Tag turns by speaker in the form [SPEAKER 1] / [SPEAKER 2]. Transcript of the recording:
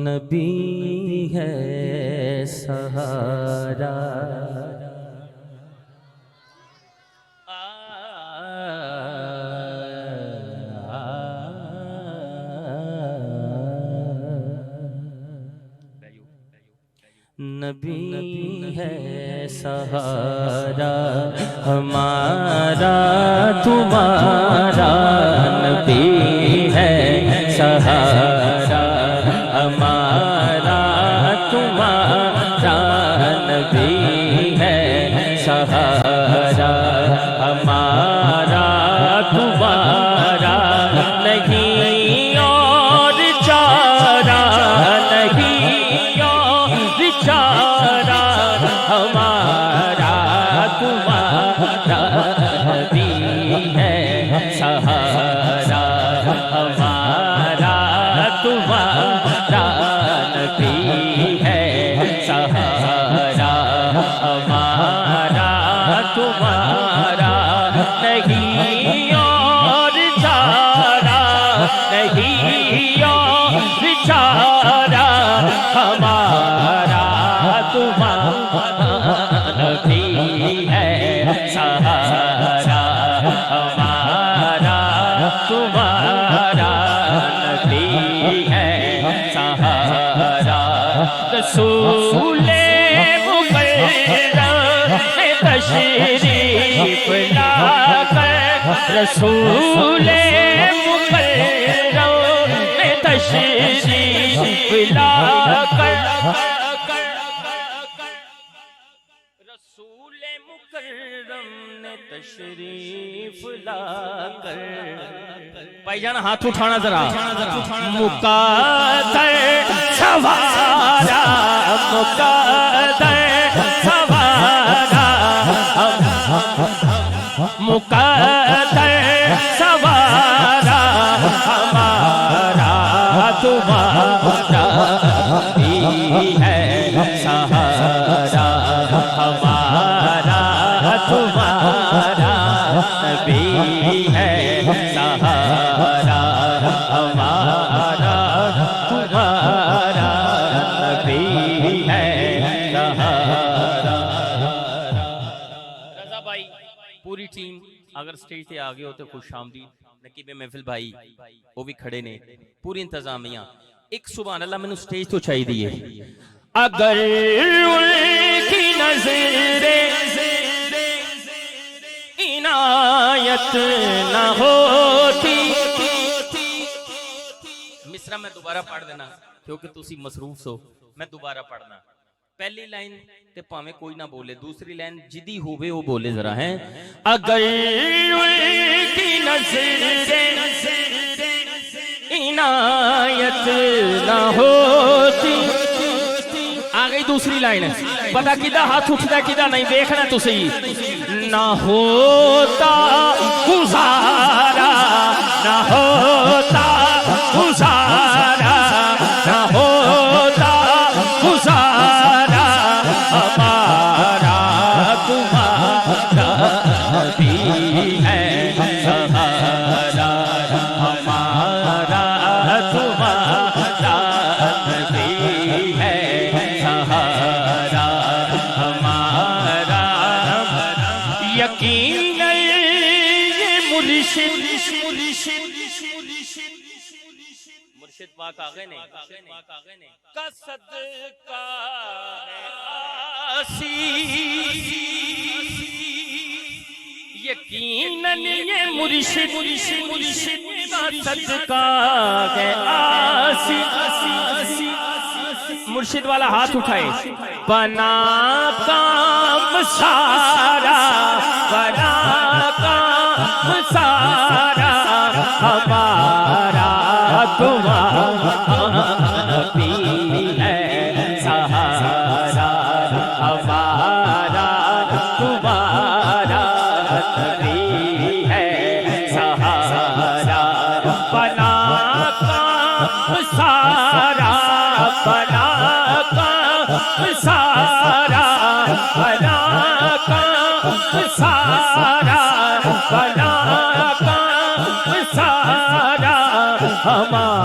[SPEAKER 1] नबी है सहारा। नबी है सहारा हमारा तुम्हारा, नबी है सहारा हमारा तुम्हारा, नबी है सहारा हमारा तुम्हारा, नहीं और चारा, नहीं और चारा हमारा तुम्हारा, नबी है सहारा हमारा तुम्हारा, नबी है सहारा हमारा तुम्हारा, नहीं और चारा, नहीं और चारा हमारा तुम्हारा, नबी है सहारा हमारा तुम्हारा, नबी है सहारा। रसूले मुकर्रम तशरीफ लाकर, रसूले मुकर्रम तशरीफ लाकर, रसूले मुकर्रम ने तशरीफ लाकर। भाईजान हाथ उठाना जरा, मुक़द्दर सवारा, मुक़द्दर सवारा, मुक़द्दर सवारा हमारा तुम्हारा, नबी है सहारा हमारा तुम्हारा, नबी है सहारा हमारा तुम्हारा, नबी है सहारा। रज़ा भाई पूरी टीम अगर स्टेज पे आ गए हो तो खुश आमदीद। नकीब महफिल भाई वो भी खड़े ने, पूरी इंतजामिया। एक सुभान अल्लाह मैनू स्टेज तो चाहिए। अगर उनकी नज़रे इनायत न होती, मिसरा मैं दोबारा पढ़ देना क्योंकि तुसी मसरूफ हो, मैं दोबारा पढ़ना। पहली लाइन ते भावें कोई ना बोले, दूसरी लाइन जिदी होवे वो बोले जरा है। अगर उनकी नज़रे इनायत न होती, आ गई दूसरी लाइन है। पता किदा हाथ उठता किदा नहीं देखना तुसी। ना होता गुजारा, ना होता गुजारा, ना होता गुजारा हमारा तुम्हारा, नबी है सहारा हमारा तुम्हारा, नबी है सहारा हमारा। यकीन ये मुर्शिद मुर्शिद पाक आ गए ने, का सदका है आसी, यकीनन ये मुर्शिद का सदका है आसी। मुर्शिद वाला हाथ उठाए। बना काम सारा, बना काम सारा हमारा तुम्हारा, नबी है सहारा हमारा तुम्हारा, नबी है सहारा। बना काम सारा, बना काम सारा, बना काम सारा, बना काम सारा हमारा